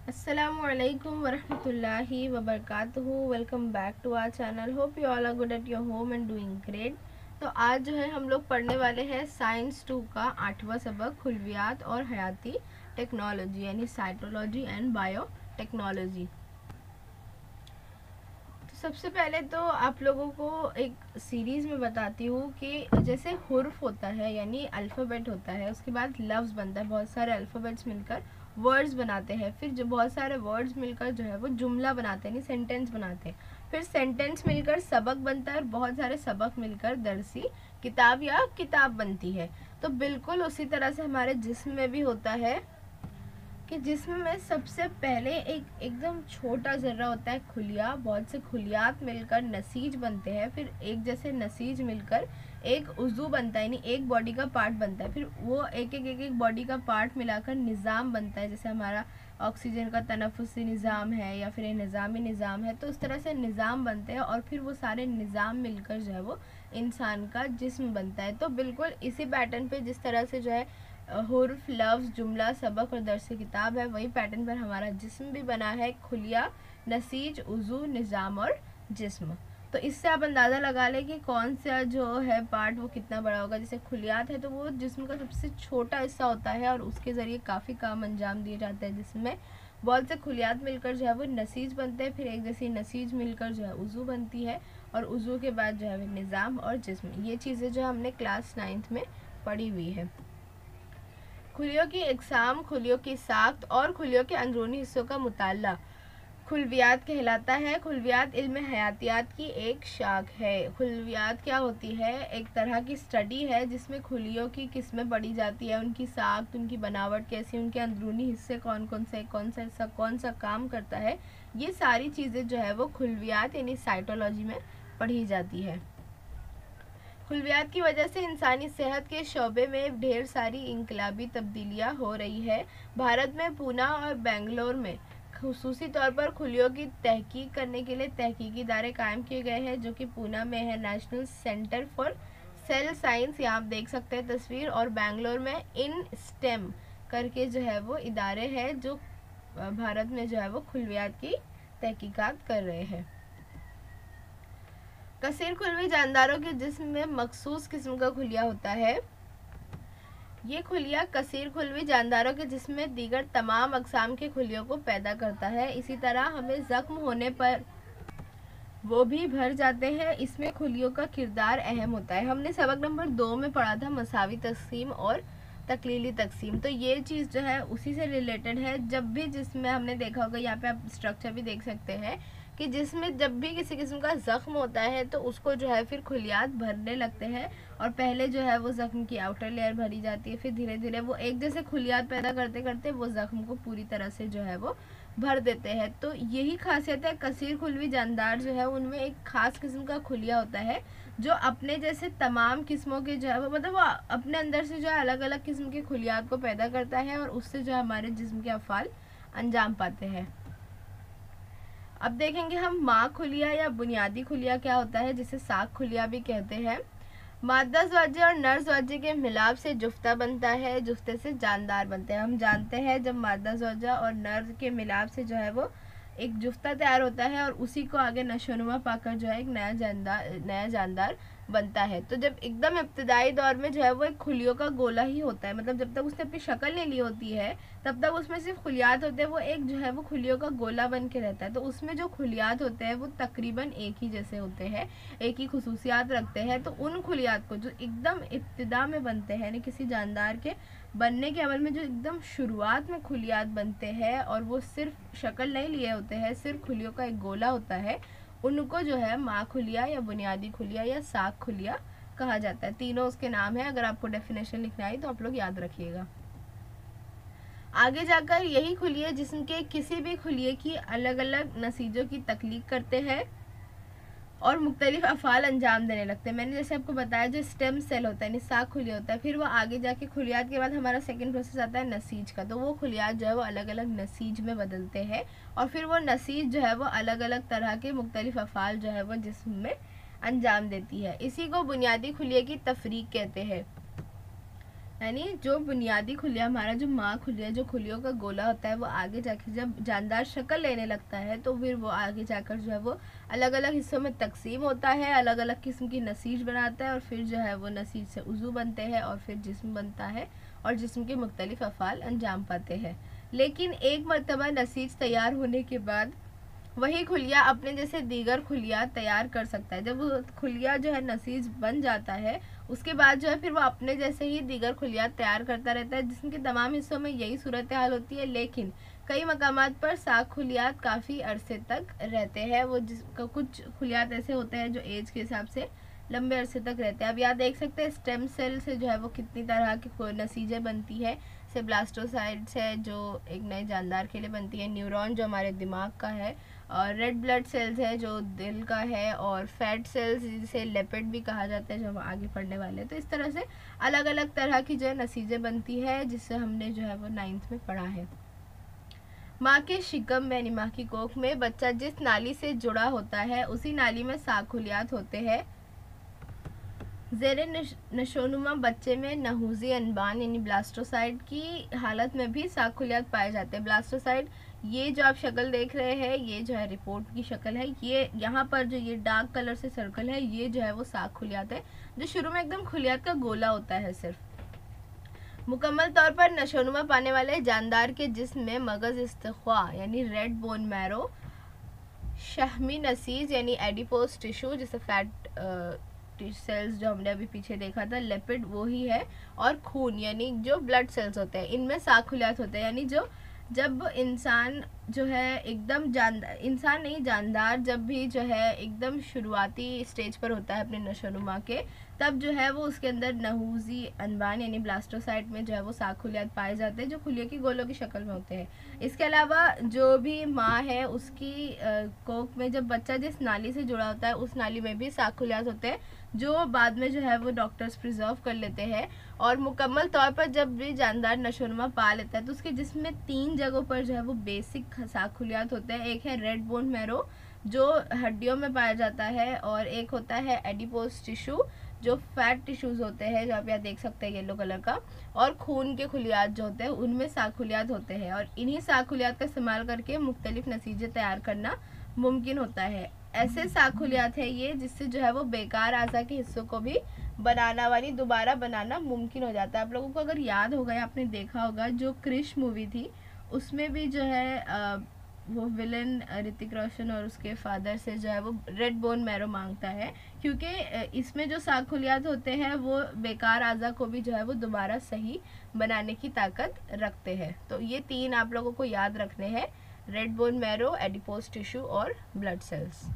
Assalamualaikum warahmatullahi wabarakatuh। Welcome back to our channel. Hope you all are good at your home and doing great. तो आज जो है हम लोग पढ़ने वाले हैं साइंस 2 का 8वां सबक खुलवियात और हयाती टेक्नोलॉजी यानी साइटोलॉजी एंड बायो टेक्नोलॉजी। तो सबसे पहले तो आप लोगों को एक सीरीज़ में बताती हूँ कि जैसे हुर्फ होता है यानी अल्फ़ाबेट होता है, उसके बाद लफ्ज़ बनता है, बहुत सारे अल्फ़ाबेट्स मिलकर वर्ड्स बनाते हैं, फिर जो बहुत सारे वर्ड्स मिलकर जो है वो जुमला बनाते हैं यानी सेंटेंस बनाते हैं, फिर सेंटेंस मिलकर सबक बनता है और बहुत सारे सबक मिलकर दरसी किताब या किताब बनती है। तो बिल्कुल उसी तरह से हमारे जिस्म में भी होता है कि जिसमें में सबसे पहले एक एकदम छोटा जर्रा होता है खुलिया, बहुत से खुलियात मिलकर नसीज बनते हैं, फिर एक जैसे नसीज मिलकर एक उज़ू बनता है यानी एक बॉडी का पार्ट बनता है, फिर वो एक बॉडी का पार्ट मिलाकर निज़ाम बनता है, जैसे हमारा ऑक्सीजन का तनफुसी निज़ाम है या फिर निज़ामी निज़ाम है। तो उस तरह से निज़ाम बनते हैं और फिर वो सारे निज़ाम मिलकर जो है वो इंसान का जिस्म बनता है। तो बिल्कुल इसी पैटर्न पे जिस तरह से जो है हुर्फ, लफ्ज़, जुमला, सबक और दर्स किताब है, वही पैटर्न पर हमारा जिस्म भी बना है, खुलिया, नसीज, उज़ू, निज़ाम और जिस्म। तो इससे आप अंदाज़ा लगा लें कि कौन सा जो है पार्ट वो कितना बड़ा होगा। जैसे खुलियात है तो वो जिस्म का सबसे छोटा हिस्सा होता है और उसके ज़रिए काफ़ी काम अंजाम दिए जाते हैं, जिसमें बहुत से खुलियात मिलकर जो है वो नसीज बनते हैं, फिर एक जैसी नसीज मिलकर जो है उज़ू बनती है और उज़ू के बाद जो है वो निज़ाम और जिस्म। ये चीज़ें जो हमने क्लास 9th में पढ़ी हुई है। खुलियों की इकसाम, खुलियों की साख्त और खुलियों के अंदरूनी हिस्सों का मुताला खुलवियात कहलाता है। खुलवियात इल्म हयातियात की एक शाख है। खुलवियात क्या होती है? एक तरह की स्टडी है जिसमें खुलियों की किस्में पढ़ी जाती है, उनकी साख्त, उनकी बनावट कैसी, उनके अंदरूनी हिस्से कौन कौन से, कौन सा काम करता है, ये सारी चीज़ें जो है वो खुलवियात यानी साइटोलॉजी में पढ़ी जाती है। खुलवियात की वजह से इंसानी सेहत के शोबे में ढेर सारी इनकलाबी तब्दीलियाँ हो रही है। भारत में पूना और बेंगलोर में खुसूसी तौर पर खुलियों की तहकीक करने के लिए तहकीकी इदारे कायम किए गए हैं, जो कि पूना में है national centre for sale science, यहाँ आप देख सकते हैं तस्वीर, और बेंगलोर में इन स्टेम करके जो है वो इदारे हैं जो भारत में जो है वो खुलवियात की तहकीकात कर रहे हैं। कसीर खुलवी जानदारों के जिस्म में मखसूस किस्म का खुलिया होता है। ये खुलिया कसीर खुलवी जानदारों के जिस्म में दीगर तमाम अकसाम के खुलियों को पैदा करता है। इसी तरह हमें ज़ख्म होने पर वो भी भर जाते हैं। इसमें खुलियों का किरदार अहम होता है। हमने सबक नंबर 2 में पढ़ा था मसावी तकसीम और तकलीली तकसीम, तो ये चीज़ जो है उसी से रिलेटेड है। जब भी जिसमें हमने देखा होगा, यहाँ पे आप स्ट्रक्चर भी देख सकते हैं कि जिसमें जब भी किसी किस्म का ज़ख्म होता है तो उसको जो है फिर खुलियात भरने लगते हैं, और पहले जो है वो ज़ख्म की आउटर लेयर भरी जाती है, फिर धीरे धीरे वो एक जैसे खुलियात पैदा करते करते वो ज़ख्म को पूरी तरह से जो है वो भर देते हैं। तो यही खासियत है। कसीर खुलवी जानदार जो है उनमें एक ख़ास किस्म का खुलिया होता है जो अपने जैसे तमाम किस्मों के जो है वो मतलब वो अपने अंदर से जो है अलग अलग किस्म के खुलियात को पैदा करता है और उससे जो है हमारे जिस्म के अफ़ाल अंजाम पाते हैं। अब देखेंगे हम माँ खुलिया या बुनियादी खुलिया क्या होता है, जिसे साख खुलिया भी कहते हैं। मादा ज़्वाजे और नर ज़्वाजे के मिलाप से जुफ्ता बनता है, जुफ्ते से जानदार बनते हैं। हम जानते हैं जब मादा ज़्वाजा और नर के मिलाप से जो है वो एक जुफ्ता तैयार होता है और उसी को आगे नशोनुमा पाकर जो है एक नया जानदार बनता है। तो जब एकदम इब्तदाई दौर में जो है वो एक खुलियों का गोला ही होता है, मतलब जब तक उसने अपनी शक्ल नहीं ली होती है तब तक उसमें सिर्फ खुलियात होते हैं, वो एक जो है वो खुलियों का गोला बन के रहता है। तो उसमें जो खुलियात होते हैं वो तकरीबन एक ही जैसे होते हैं, एक ही खुसूसियात रखते हैं। तो उन खुलियात को जो एकदम इब्तिदा में बनते हैं यानी किसी जानदार के बनने के अमल में जो एकदम शुरुआत में खुलियात बनते हैं और वो सिर्फ शक्ल नहीं लिए होते हैं, सिर्फ खुलियों का एक गोला होता है, उनको जो है माँ खुलिया या बुनियादी खुलिया या साख खुलिया कहा जाता है। तीनों उसके नाम है। अगर आपको डेफिनेशन लिखना है तो आप लोग याद रखिएगा। आगे जाकर यही खुलिये जिस्म के किसी भी खुलिये की अलग अलग नसीजों की तख्लीक करते हैं और मुख्तलिफ अफ़ाल अंजाम देने लगते हैं। मैंने जैसे आपको बताया जो स्टेम सेल होता है यानी साख खुलिया होता है, फिर वो आगे जाके खुलियात के बाद हमारा सेकंड प्रोसेस आता है नसीज का। तो वो खुलियात जो है वो अलग अलग नसीज में बदलते हैं और फिर वो नसीज जो है वो अलग अलग तरह के मुख्तलिफ अफ़ाल जो है वो जिस्म में अंजाम देती है। इसी को बुनियादी खुलिये की तफरीक कहते हैं। यानी जो बुनियादी खुलिया, हमारा जो माँ खुलिया, जो खुलियों का गोला होता है, वो आगे जाके जब जानदार शक्ल लेने लगता है तो फिर वो आगे जाकर जो है वो अलग अलग हिस्सों में तकसीम होता है, अलग अलग किस्म की नसीज बनाता है और फिर जो है वो नसीज से उज़ू बनते हैं और फिर जिस्म बनता है और जिस्म के मुख्तलिफ अफ़ाल अंजाम पाते हैं। लेकिन एक मरतबा नसीज तैयार होने के बाद वही खुलिया अपने जैसे दीगर खुलिया तैयार कर सकता है। जब वो खुलिया जो है नसीज बन जाता है, उसके बाद जो है फिर वो अपने जैसे ही दीगर खुलिया तैयार करता रहता है, जिसके तमाम हिस्सों में यही सूरत हाल होती है। लेकिन कई मकामात पर साख खुलियात काफ़ी अरसे तक रहते हैं। वो जिसका कुछ खुलियात ऐसे होते हैं जो एज के हिसाब से लंबे अरसे तक रहते हैं। अब यहाँ देख सकते हैं स्टेम सेल से जो है वो कितनी तरह की नसीजें बनती है। से ब्लास्टोसाइड्स है जो एक नए जानदार के लिए बनती है, न्यूरॉन जो हमारे दिमाग का है, और रेड ब्लड सेल्स है जो दिल का है, और फैट सेल्स जिसे लेपिड भी कहा जाता है जो हम आगे पढ़ने वाले हैं। तो इस तरह से अलग अलग तरह की जो है नसीजें बनती है, जिससे हमने जो है वो 9th में पढ़ा है। माँ के शिकम यानी माँ की कोख में बच्चा जिस नाली से जुड़ा होता है उसी नाली में साखुलियात होते हैं। ज़ेरे नशोनुमा बच्चे में नहूज़ी अनबान यानी ब्लास्टोसाइड की हालत में भी साखुलियात पाए जाते हैं। ब्लास्टोसाइड, ये जो आप शक्ल देख रहे हैं, ये जो है रिपोर्ट की शक्ल है। ये यहाँ पर जो ये डार्क कलर से सर्कल है, ये जो है वो साखुलियात है, जो शुरू में एकदम खुलियात का गोला होता है सिर्फ। मुकम्मल तौर पर नशोनुमा पाने वाले जानदार के जिस्म में मगज़ इस्तिख्वा यानी रेड बोन मैरो, शहमी नसीज यानी एडिपोस टिश्यू जिसे फैट सेल्स जो हमने अभी पीछे देखा था, लिपिड वो ही है, और खून यानी जो ब्लड सेल्स होते हैं, इनमें साखुलियात होते हैं। यानी जो जब इंसान जो है एकदम जानदार, इंसान नहीं जानदार, जब भी जो है एकदम शुरुआती स्टेज पर होता है अपने नशोनुमा के, तब जो है वो उसके अंदर नहूज़ी अनबान यानी ब्लास्टोसाइट में जो है वो साखुलियात पाए जाते हैं, जो खुलिया की गोलों की शक्ल में होते हैं। इसके अलावा जो भी माँ है उसकी कोख में जब बच्चा जिस नाली से जुड़ा होता है उस नाली में भी साखुलियात होते हैं, जो बाद में जो है वो डॉक्टर्स प्रिजर्व कर लेते हैं। और मुकम्मल तौर पर जब भी जानदार नशोनुमा पा लेता है तो उसके जिस्म में 3 जगहों पर जो है वो बेसिक साखुलियात होते हैं। एक है रेड बोन मैरो जो हड्डियों में पाया जाता है, और एक होता है एडिपोस टिश्यू जो फैट टिश्यूज़ होते हैं, जो आप यहाँ देख सकते हैं येलो कलर का, और खून के खुलियात जो होते हैं उनमें साखुलियात होते हैं। और इन्हीं साखुलियात का इस्तेमाल करके मुख्तलिफ नतीजे तैयार करना मुमकिन होता है। ऐसे साखुलियात है ये जिससे जो है वो बेकार आज़ा के हिस्सों को भी बनाना वाली दोबारा बनाना मुमकिन हो जाता है। आप लोगों को अगर याद होगा या आपने देखा होगा जो क्रिश मूवी थी, उसमें भी जो है वो विलन ऋतिक रोशन और उसके फादर से जो है वो रेड बोन मैरो मांगता है, क्योंकि इसमें जो साखुलियात होते हैं वो बेकार आज़ा को भी जो है वो दोबारा सही बनाने की ताकत रखते हैं। तो ये 3 आप लोगों को याद रखने हैं, red bone marrow, adipose tissue और ब्लड सेल्स।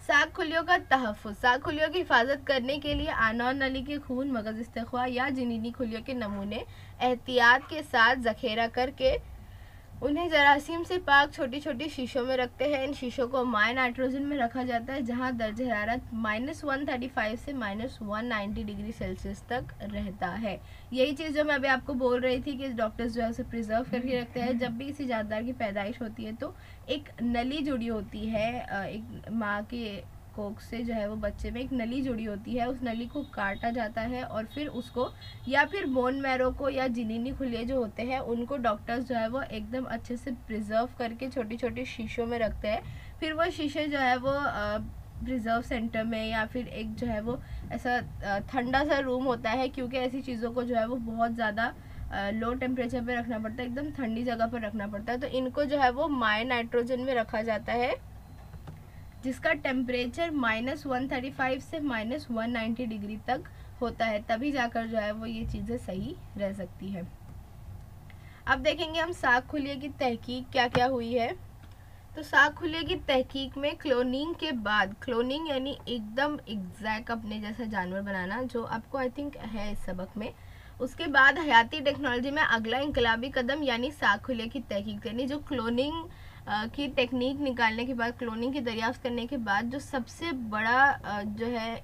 साख खुलियों का तहफ़्फ़ुज़, साख खुलियों की हिफाजत करने के लिए आनौन नली के खून, मगज़ इस्तिख्वा या जिनीनी खुलियों के नमूने एहतियात के साथ ज़ख़ीरा करके उन्हें जरासीम से पाक छोटी छोटी शीशों में रखते हैं। इन शीशों को माय नाइट्रोजन में रखा जाता है जहां दर्ज हरारत -135 से -190 डिग्री सेल्सियस तक रहता है। यही चीज़ जो मैं अभी आपको बोल रही थी कि डॉक्टर्स जो है उसे प्रिजर्व करके रखते हैं। जब भी किसी जानदार की पैदाइश होती है तो एक नली जुड़ी होती है, एक माँ के कोख से जो है वो बच्चे में एक नली जुड़ी होती है, उस नली को काटा जाता है और फिर उसको या फिर बोन मैरो को या जिनीनी खुलिये जो होते हैं उनको डॉक्टर्स जो है वो एकदम अच्छे से प्रिजर्व करके छोटी छोटी शीशों में रखते हैं। फिर वो शीशे जो है वो प्रिजर्व सेंटर में या फिर एक जो है वो ऐसा ठंडा सा रूम होता है, क्योंकि ऐसी चीज़ों को जो है वो बहुत ज़्यादा लो टेम्परेचर पे रखना पड़ता है, एकदम ठंडी जगह पर रखना पड़ता है। तो इनको जो है वो माय नाइट्रोजन में रखा जाता है जिसका टेम्परेचर -135 से -190 डिग्री तक होता है, तभी जाकर जो है वो ये चीज़ें सही रह सकती है। अब देखेंगे हम साख खुलिये की तहकीक क्या क्या हुई है। तो साख खुलिये की तहकीक में क्लोनिंग के बाद, क्लोनिंग यानी एकदम एग्जैक्ट अपने जैसा जानवर बनाना, जो आपको आई थिंक है इस सबक में, उसके बाद हयाती टेक्नोलॉजी में अगला इंकलाबी कदम यानी साख खुलिये की तहकीक, यानी जो क्लोनिंग की टेक्निक निकालने के बाद, क्लोनिंग की दरियाफ्त करने के बाद जो सबसे बड़ा जो है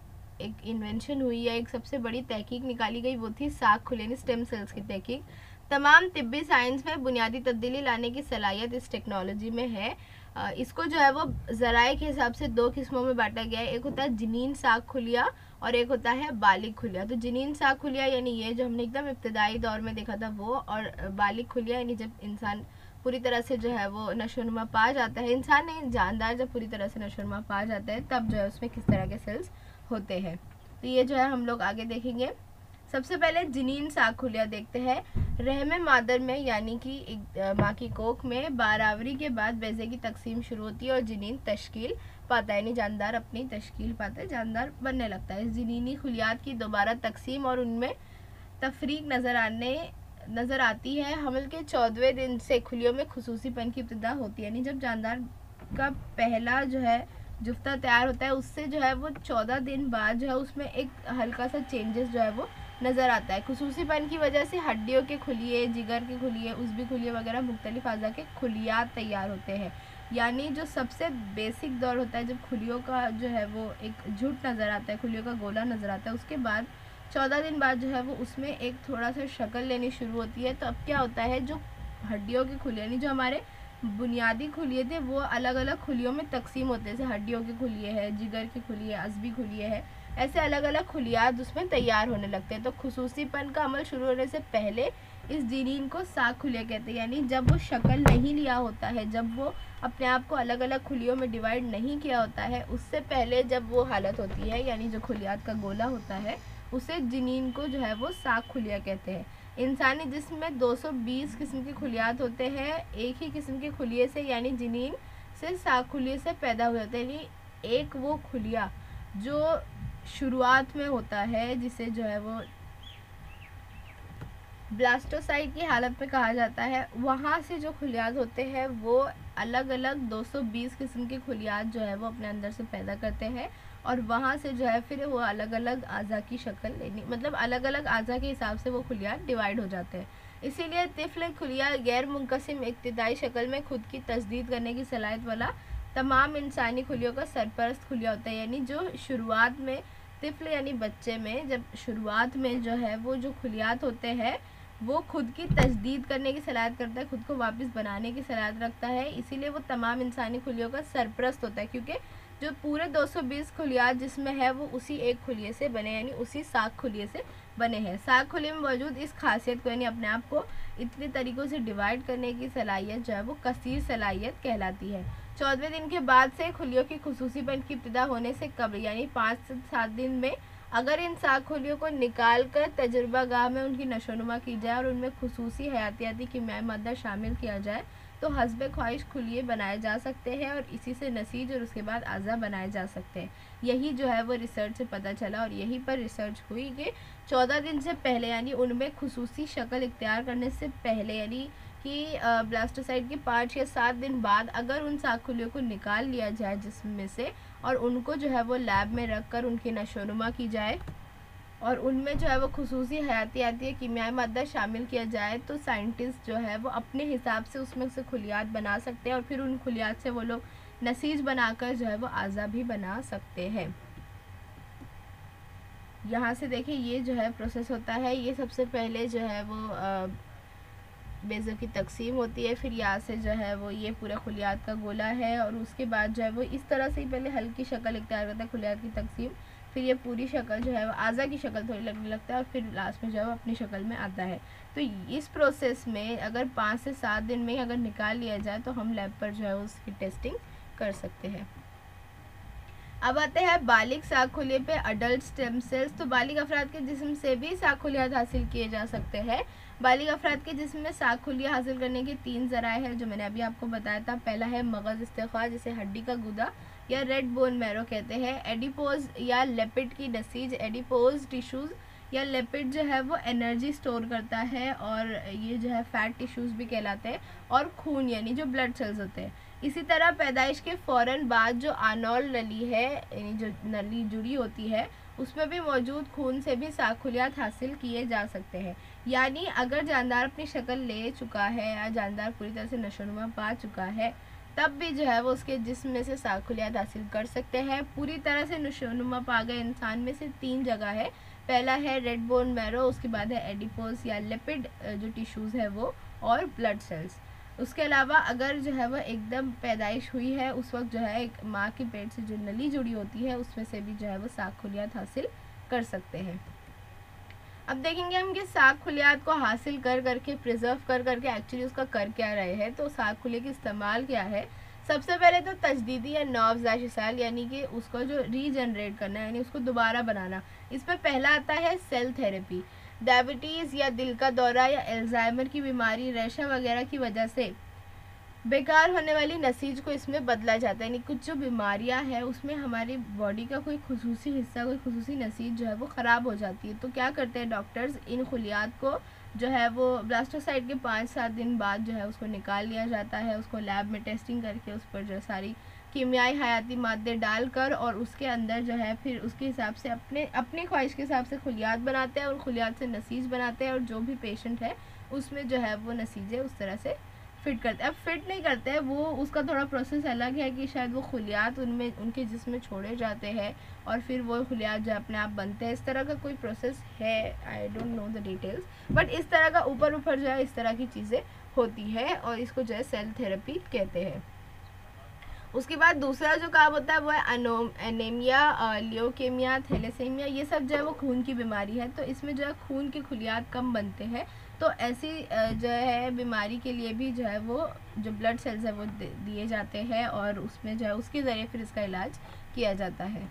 एक इन्वेंशन हुई या एक सबसे बड़ी तहकीक निकाली गई वो थी साख खुलिये स्टेम सेल्स की तहकीक। तमाम तिब्बी साइंस में बुनियादी तब्दीली लाने की सलाहियत इस टेक्नोलॉजी में है। इसको जो है वो ज़राए के हिसाब से 2 किस्मों में बांटा गया है। एक होता है जनीन साख खुलिया और एक होता है बालिग खुलिया। तो जनीन साग खुलिया यानी ये जो हमने एकदम इब्तदाई दौर में देखा था वो, और बालिग खुलिया यानी जब इंसान पूरी तरह से जो है वो नशोनुमा पा जाता है, इंसान नहीं जानदार जब पूरी तरह से नशोनुमा पा जाता है तब जो है उसमें किस तरह के सेल्स होते हैं। तो ये जो है हम लोग आगे देखेंगे। सबसे पहले जनीन साग खुलिया देखते हैं। रहमे मादर में यानी कि माँ की कोख में 12वीं के बाद बेजे की तकसीम शुरू होती है और जनीन तश्कील पाता है, यानी जानदार अपनी तश्कील पाता है, जानदार बनने लगता है। इस जनीनी खुलियात की दोबारा तकसीम और उनमें तफरीक नज़र आती है। हमल के 14वें दिन से खुलियों में खुसूसीपन की इब्तिदा होती है, यानी जब जानदार का पहला जो है जुफ्ता तैयार होता है उससे जो है वो 14 दिन बाद जो है उसमें एक हल्का सा चेंजेस जो है वो नज़र आता है। खुसूसीपन की वजह से हड्डियों के खुलिये, जिगर के खुलिये, उज़वी खुलिये वगैरह मुख्तलिफ अज़ा के खुलियात तैयार होते हैं। यानी जो सबसे बेसिक दौर होता है जब खुलियों का जो है वो एक झुंड नज़र आता है, खुलियों का गोला नज़र आता है, उसके बाद 14 दिन बाद जो है वो उसमें एक थोड़ा सा शक्ल लेनी शुरू होती है। तो अब क्या होता है, जो हड्डियों के खुलिये यानी जो हमारे बुनियादी खुलिये थे वो अलग अलग खुलियों में तकसीम होते हैं, जैसे हड्डियों के खुलिये है, जिगर के खुलिये, अज़वी खुलिये है, ऐसे अलग अलग खुलियात उसमें तैयार होने लगते हैं। तो खुसूसीपन का अमल शुरू होने से पहले इस जनीन को साग खुलिया कहते हैं, यानी जब वो शक्ल नहीं लिया होता है, जब वो अपने आप को अलग अलग खुलियों में डिवाइड नहीं किया होता है, उससे पहले जब वो हालत होती है यानी जो खुलियात का गोला होता है उसे जनीन को जो है वो साग खुलिया कहते हैं। इंसानी जिस्म में 220 किस्म के खुलियात होते हैं, एक ही किस्म के खुलिये से यानी जनीन से साग खुलिये से पैदा हुए होते हैं। यानी एक वो खुलिया जो शुरुआत में होता है जिसे जो है वो ब्लास्टोसाइट की हालत में कहा जाता है, वहाँ से जो खुलियात होते हैं वो अलग अलग 220 किस्म के खुलियात जो है वो अपने अंदर से पैदा करते हैं और वहाँ से जो है फिर वो अलग अलग आज़ा की शक्ल लेनी, मतलब अलग अलग आज़ा के हिसाब से वो खुलियात डिवाइड हो जाते हैं। इसीलिए तिफ़्ल खुलिया गैर मुनक़सिम इब्तिदाई शक्ल में खुद की तजदीद करने की सलाहियत वाला तमाम इंसानी खुलियों का सरपरस्त खुलिया होता है। यानी जो शुरुआत में तिफ़्ल यानी बच्चे में जब शुरुआत में जो है वो जो खुलियात होते हैं वो खुद की तजदीद करने की सलाहियत करता है, खुद को वापस बनाने की सलाहियत रखता है, इसीलिए वो तमाम इंसानी खुलियों का सरपरस्त होता है, क्योंकि जो पूरे 220 खुलियात जिसमें है वो उसी एक खुलिये से बने, यानी उसी साग खुलिये से बने हैं। साग खुलिये में मौजूद इस खासियत को यानी अपने आप को इतने तरीक़ों से डिवाइड करने की सलाहियत जो है वो कसीर सलाहियत कहलाती है। 14वें दिन के बाद से खुलियों की खुसूसीपन की इब्तिदा होने से कबल यानी 5 से 7 दिन में अगर इन साग खुलियों को निकाल कर तजुर्बा गाह में उनकी नशोनुमा की जाए और उनमें खुसूसी हयातियाती कीमियाई मादा शामिल किया जाए तो हस्बे ख्वाहिश खुलिये बनाए जा सकते हैं और इसी से नसीज और उसके बाद आज़ा बनाए जा सकते हैं। यही जो है वो रिसर्च से पता चला और यहीं पर रिसर्च हुई कि 14 दिन से पहले यानी उनमें खुसूसी शक्ल इख्तियार करने से पहले यानी कि ब्लास्टोसाइट के 5 या 7 दिन बाद अगर उन साग खुलियों को निकाल लिया जाए जिस्म में से और उनको जो है वो लैब में रख कर उनकी नशोनुमा की जाए और उनमें जो है वो खुसूसी हयातियाती कीमियाई मादा शामिल किया जाए तो साइंटिस्ट जो है वो अपने हिसाब से उसमें से खुलियात बना सकते हैं और फिर उन खुलियात से वो लोग नसीज बनाकर जो है वो आज़ा भी बना सकते हैं। यहाँ से देखिए ये जो है प्रोसेस होता है, ये सबसे पहले जो है वो बेज़ों की तकसीम होती है, फिर यहाँ से जो है वो ये पूरा खुलियात का गोला है और उसके बाद जो है वो इस तरह से ही पहले हल्की शक्ल इख्तियार करता है खुलियात की तकसीम, फिर ये पूरी शक्ल जो है वो आज़ा की शक्ल थोड़ी लगने लगता है और फिर लास्ट में जो है वो अपनी शक्ल में आता है। तो इस प्रोसेस में अगर 5 से 7 दिन में अगर निकाल लिया जाए तो हम लैब पर जो है उसकी टेस्टिंग कर सकते हैं। अब आते हैं बालिग साग खुलिये पे अडल्ट स्टेम सेल्स। तो बालिग अफराद के जिस्म से भी साग खुलियात हासिल किए जा सकते हैं। बालिग अफराद के जिस्म में साग खुलिया हासिल करने के 3 ज़राए हैं जो मैंने अभी आपको बताया था। पहला है मगज़ इस्तिख़ा जिसे हड्डी का गुदा या रेड बोन मैरो कहते हैं। एडिपोज या लेपिड की नसीज, एडिपोज टिश्यूज़ या लेपिड जो है वो एनर्जी स्टोर करता है और ये जो है फैट टिश्यूज़ भी कहलाते हैं, और खून यानी जो ब्लड सेल्स होते हैं। इसी तरह पैदाइश के फ़ौरन बाद जो आनोल नली है यानी जो नली जुड़ी होती है उसमें भी मौजूद खून से भी साग खुलियात हासिल किए जा सकते हैं। यानी अगर जानदार अपनी शक्ल ले चुका है या जानदार पूरी तरह से नशोनुमा पा चुका है तब भी जो है वो उसके जिस्म में से साग खुलियात हासिल कर सकते हैं। पूरी तरह से नशोनुमा पा गए इंसान में से 3 जगह है। पहला है रेड बोन मैरो, उसके बाद है एडिपोज या लिपिड जो टिश्यूज़ है वो, और ब्लड सेल्स। उसके अलावा अगर जो है वो एकदम पैदाइश हुई है उस वक्त जो है एक माँ के पेट से जो नली जुड़ी होती है उसमें से भी जो है वो साग खुलियात हासिल कर सकते हैं। अब देखेंगे हम कि साग खुलियात को हासिल कर करके प्रिजर्व कर करके एक्चुअली उसका कर क्या रहे हैं। तो साग खुले की इस्तेमाल क्या है, सबसे पहले तो तजदीदी या नवजायशिसाल यानी कि उसको जो रीजनरेट करना है यानी उसको दोबारा बनाना। इस पर पहला आता है सेल थेरेपी। डायबिटीज़ या दिल का दौरा या अल्जाइमर की बीमारी, रेशा वगैरह की वजह से बेकार होने वाली नसीज को इसमें बदला जाता है। यानी कुछ जो बीमारियां हैं उसमें हमारी बॉडी का कोई खुसूसी हिस्सा, कोई खुसूसी नसीज जो है वो ख़राब हो जाती है। तो क्या करते हैं डॉक्टर्स, इन खुलियात को जो है वो ब्लास्टोसाइड के 5-7 दिन बाद जो है उसको निकाल लिया जाता है। उसको लैब में टेस्टिंग करके उस पर जो सारी कीमियाई हयाती मादे डालकर और उसके अंदर जो है फिर उसके हिसाब से अपनी ख्वाहिश के हिसाब से खुलियात बनाते हैं और खुलियात से नसीज बनाते हैं और जो भी पेशेंट है उसमें जो है वो नसीजें उस तरह से फिट करते हैं। अब फिट नहीं करते हैं वो, उसका थोड़ा प्रोसेस अलग है कि शायद वो खुलियात उनमें उनके जिस्म में छोड़े जाते हैं और फिर वो खुलियात जो अपने आप बनते हैं। इस तरह का कोई प्रोसेस है, I don't know the details, but इस तरह का ऊपर ऊपर जो है इस तरह की चीज़ें होती है और इसको जो है सेल थेरेपी कहते हैं। उसके बाद दूसरा जो काम होता है वो है एनीमिया, लियोकेमिया, थैलेसेमिया। ये सब जो है वो खून की बीमारी है। तो इसमें जो है खून के खुलियात कम बनते हैं। तो ऐसी जो है बीमारी के लिए भी जो है वो जो ब्लड सेल्स है वो दिए जाते हैं और उसमें जो है उसके ज़रिए फिर इसका इलाज किया जाता है।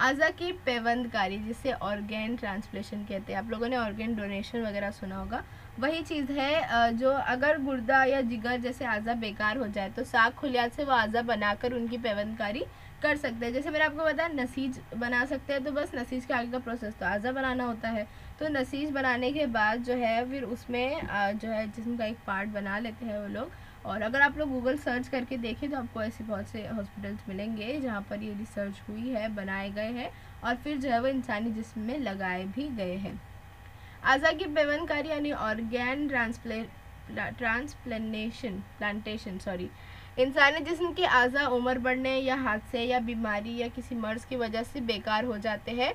आज़ा की पेवंदकारी, जिसे ऑर्गेन ट्रांसप्लेशन कहते हैं। आप लोगों ने ऑर्गेन डोनेशन वगैरह सुना होगा, वही चीज़ है। जो अगर गुर्दा या जिगर जैसे आज़ा बेकार हो जाए तो साग खुलियात से वो आज़ा बनाकर उनकी पेवंदकारी कर सकते हैं। जैसे मैंने आपको बताया नसीज बना सकते हैं, तो बस नसीज के आगे का प्रोसेस तो आज़ा बनाना होता है। तो नसीज बनाने के बाद जो है फिर उसमें जो है जिस्म का एक पार्ट बना लेते हैं वो लोग। और अगर आप लोग गूगल सर्च करके देखें तो आपको ऐसे बहुत से हॉस्पिटल्स मिलेंगे जहाँ पर ये रिसर्च हुई है, बनाए गए हैं और फिर जो है वो इंसानी जिस्म में लगाए भी गए हैं। आज़ा की पेवंदकारी यानी ऑर्गेन प्लांटेशन इंसानी जिस्म के आज़ा उम्र बढ़ने या हादसे या बीमारी या किसी मर्ज की वजह से बेकार हो जाते हैं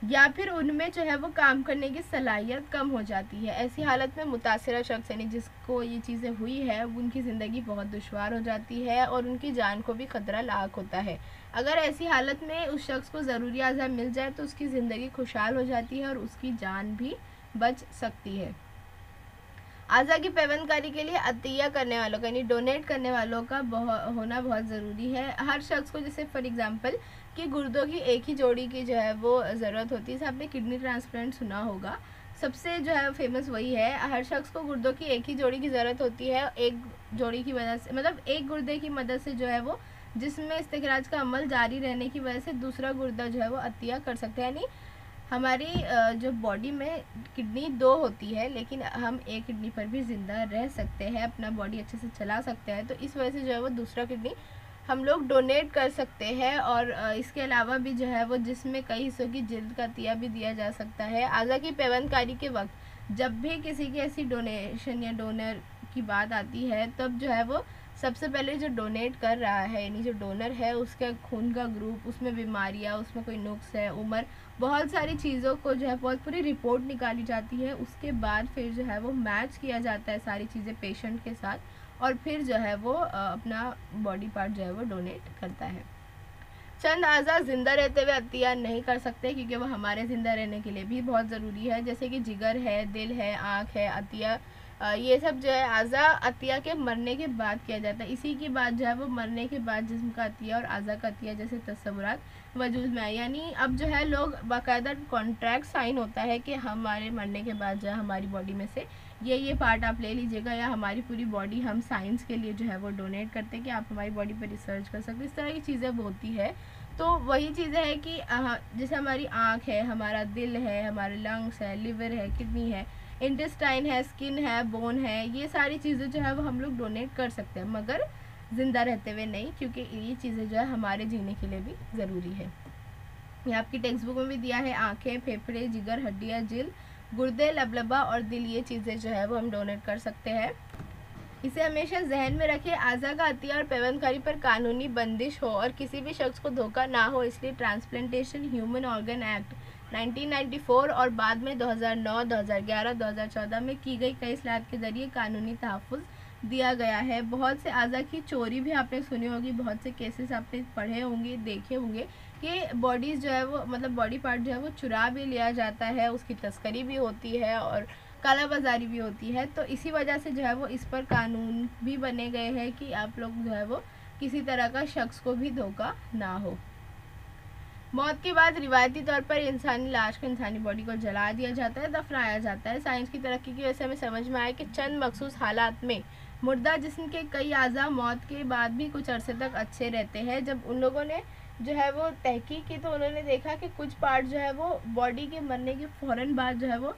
या फिर उनमें जो है वो काम करने की सलाहियत कम हो जाती है। ऐसी हालत में मुतासिरा शख्स यानी जिसको ये चीज़ें हुई है उनकी ज़िंदगी बहुत दुश्वार हो जाती है और उनकी जान को भी ख़तरा लाक होता है। अगर ऐसी हालत में उस शख्स को ज़रूरी आज़ा मिल जाए तो उसकी ज़िंदगी खुशहाल हो जाती है और उसकी जान भी बच सकती है। आज़ा की पेवंदकारी के लिए अतिया करने वालों का यानी डोनेट करने वालों का होना बहुत ज़रूरी है। हर शख्स को, जैसे फॉर एग्जांपल कि गुर्दों की एक ही जोड़ी की जो है वो ज़रूरत होती है। आपने किडनी ट्रांसप्लांट सुना होगा, सबसे जो है फेमस वही है। हर शख्स को गुर्दों की एक ही जोड़ी की ज़रूरत होती है। एक जोड़ी की वजह से, मतलब एक गुर्दे की मदद से जो है वो जिसमें इस्तिखराज का अमल जारी रहने की वजह से दूसरा गुर्दा जो है वो अतिया कर सकते हैं। यानी हमारी जो बॉडी में किडनी 2 होती है लेकिन हम एक किडनी पर भी ज़िंदा रह सकते हैं, अपना बॉडी अच्छे से चला सकते हैं। तो इस वजह से जो है वो दूसरा किडनी हम लोग डोनेट कर सकते हैं। और इसके अलावा भी जो है वो जिसमें कई हिस्सों की जिल्द का अतिया भी दिया जा सकता है। आज़ा की पेवंदकारी के वक्त जब भी किसी की ऐसी डोनेशन या डोनर की बात आती है तब जो है वो सबसे पहले जो डोनेट कर रहा है यानी जो डोनर है उसका खून का ग्रुप, उसमें बीमारियां, उसमें कोई नुक्स है, उम्र, बहुत सारी चीज़ों को जो है बहुत पूरी रिपोर्ट निकाली जाती है। उसके बाद फिर जो है वो मैच किया जाता है सारी चीज़ें पेशेंट के साथ और फिर जो है वो अपना बॉडी पार्ट जो है वो डोनेट करता है। चंद आज़ा ज़िंदा रहते हुए अतिया नहीं कर सकते क्योंकि वो हमारे ज़िंदा रहने के लिए भी बहुत ज़रूरी है। जैसे कि जिगर है, दिल है, आँख है, अतिया, ये सब जो है आज़ा अतिया के मरने के बाद किया जाता है। इसी की बात जो है वो मरने के बाद जिस्म का अतिया और आज़ा का अतिया जैसे तस्वुरात वजूद में आए। यानी अब जो है लोग बाकायदा कॉन्ट्रैक्ट साइन होता है कि हमारे मरने के बाद जो है हमारी बॉडी में से ये पार्ट आप ले लीजिएगा या हमारी पूरी बॉडी हम साइंस के लिए जो है वो डोनेट करते हैं कि आप हमारी बॉडी पर रिसर्च कर सकते। इस तरह की चीज़ें वो होती है। तो वही चीज़ें है कि जैसे हमारी आँख है, हमारा दिल है, हमारे लंग्स है, लिवर है, किडनी है, इंटेस्टाइन है, स्किन है, बोन है, ये सारी चीज़ें जो है वो हम लोग डोनेट कर सकते हैं मगर ज़िंदा रहते हुए नहीं, क्योंकि ये चीज़ें जो है हमारे जीने के लिए भी ज़रूरी है। ये आपकी टेक्स्ट बुक में भी दिया है। आँखें, फेफड़े, जिगर, हड्डियाँ, जिल्द, गुर्दे, लबलबा और दिल, ये चीज़ें जो है वो हम डोनेट कर सकते हैं। इसे हमेशा जहन में रखें। आज़ा का अतिया और पेवंदकारी पर कानूनी बंदिश हो और किसी भी शख्स को धोखा ना हो, इसलिए ट्रांसप्लांटेशन ह्यूमन ऑर्गन एक्ट 1994 और बाद में 2009, 2011, 2014 में की गई कई इस्लाहात के ज़रिए कानूनी तहफ़्फ़ुज़ दिया गया है। बहुत से अज़ा की चोरी भी आपने सुनी होगी, बहुत से केसेस आपने पढ़े होंगे, देखे होंगे कि बॉडीज़ जो है वो मतलब बॉडी पार्ट जो है वो चुरा भी लिया जाता है, उसकी तस्करी भी होती है और काला बाजारी भी होती है। तो इसी वजह से जो है वो इस पर कानून भी बने गए हैं कि आप लोग जो है वो किसी तरह का शख्स को भी धोखा ना हो। मौत के बाद रिवायती तौर पर इंसानी लाश को, इंसानी बॉडी को जला दिया जाता है, दफनाया जाता है। साइंस की तरक्की की वजह से हमें समझ में आया कि चंद मखसूस हालात में मुर्दा जिस्म के कई अज़ा मौत के बाद भी कुछ अरसे तक अच्छे रहते हैं। जब उन लोगों ने जो है वो तहकीक की तो उन्होंने देखा कि कुछ पार्ट जो है वो बॉडी के मरने के फ़ौरन बाद जो है वो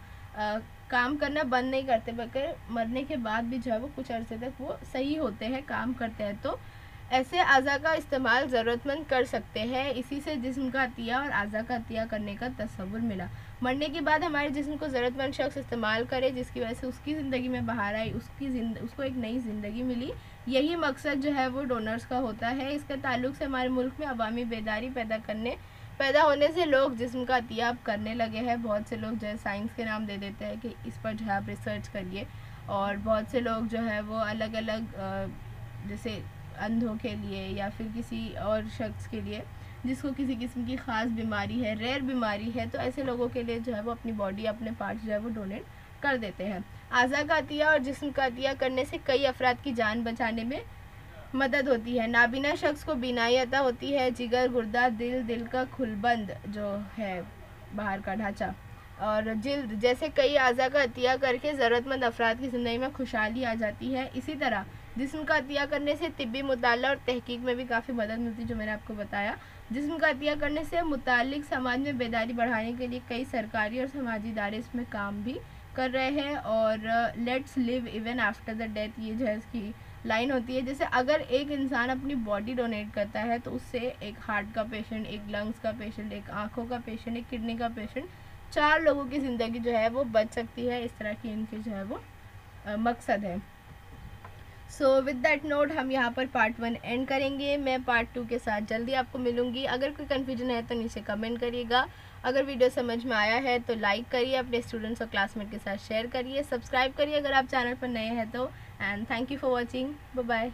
काम करना बंद नहीं करते, बल्कि मरने के बाद भी जो है वो कुछ अरसे तक वो सही होते हैं, काम करते हैं। तो ऐसे अज़ा का इस्तेमाल ज़रूरतमंद कर सकते हैं। इसी से जिस्म का अतिया और अज़ा का अतिया करने का तसव्वुर मिला। मरने के बाद हमारे जिस्म को ज़रूरतमंद शख्स इस्तेमाल करे, जिसकी वजह से उसकी ज़िंदगी में बहार आई, उसको एक नई ज़िंदगी मिली। यही मकसद जो है वो डोनर्स का होता है। इसके ताल्लुक से हमारे मुल्क में अवामी बेदारी पैदा होने से लोग जिस्म का अतिया करने लगे हैं। बहुत से लोग जो है साइंस के नाम दे देते हैं कि इस पर जो है आप रिसर्च करिए, और बहुत से लोग जो है वो अलग अलग जैसे अंधों के लिए या फिर किसी और शख्स के लिए जिसको किसी किस्म की ख़ास बीमारी है, रेयर बीमारी है, तो ऐसे लोगों के लिए जो है वो अपनी बॉडी, अपने पार्ट्स जो है वो डोनेट कर देते हैं। अज़ा का अतिया और जिस्म का अतिया करने से कई अफराद की जान बचाने में मदद होती है। नाबीना शख्स को बीनाई अता होती है। जिगर, गुर्दा, दिल का खुलबंद जो है बाहर का ढांचा और जिल्द जैसे कई अज़ा का अतिया करके ज़रूरतमंद अफराद की ज़िंदगी में खुशहाली आ जाती है। इसी तरह जिस्म का अतिया करने से तिब्बी मुताला और तहकीक में भी काफ़ी मदद मिलती है, जो मैंने आपको बताया। जिस्म का अतिया करने से मुतालिक समाज में बेदारी बढ़ाने के लिए कई सरकारी और समाजी इदारे इसमें काम भी कर रहे हैं। और let's live even after the death, ये जो है इसकी लाइन होती है। जैसे अगर एक इंसान अपनी बॉडी डोनेट करता है तो उससे एक हार्ट का पेशेंट, एक लंग्स का पेशेंट, एक आँखों का पेशेंट, एक किडनी का पेशेंट, 4 लोगों की ज़िंदगी जो है वो बच सकती है। इस तरह की इनके जो है वो मकसद है। सो विद दैट नोट हम यहाँ पर पार्ट 1 एंड करेंगे। मैं पार्ट 2 के साथ जल्दी आपको मिलूँगी। अगर कोई कन्फ्यूजन है तो नीचे कमेंट करिएगा। अगर वीडियो समझ में आया है तो लाइक करिए, अपने स्टूडेंट्स और क्लासमेट के साथ शेयर करिए, सब्सक्राइब करिए अगर आप चैनल पर नए हैं तो। And thank you for watching. Bye bye.